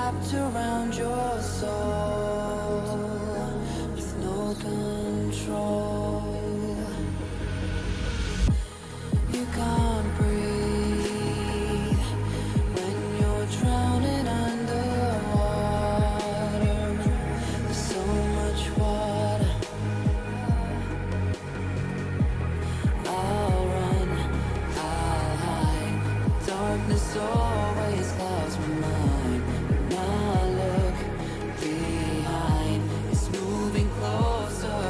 wrapped around your soul with no control. You can't breathe when you're drowning underwater. There's so much water. I'll run, I'll hide. Darkness always clouds my mind. When I look behind, it's moving closer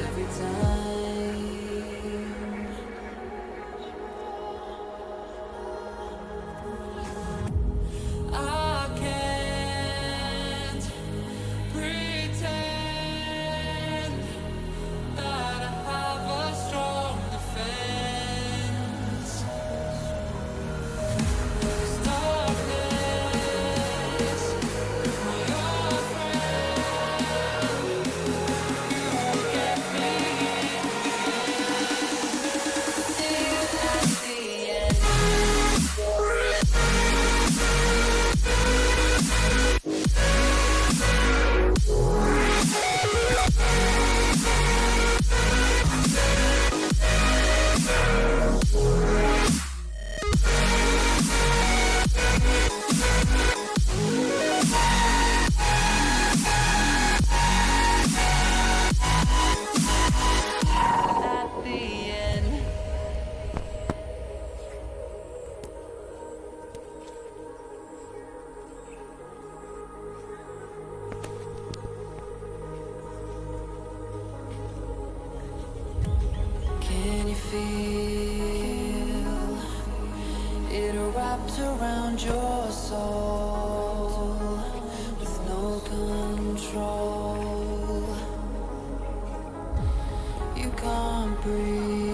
every time. I can't pretend that I have a strong defense. 'Cause darkness, my old friend, you get me till at the end. At the end. Can you feel it wrapped around your soul with no control? You can't breathe.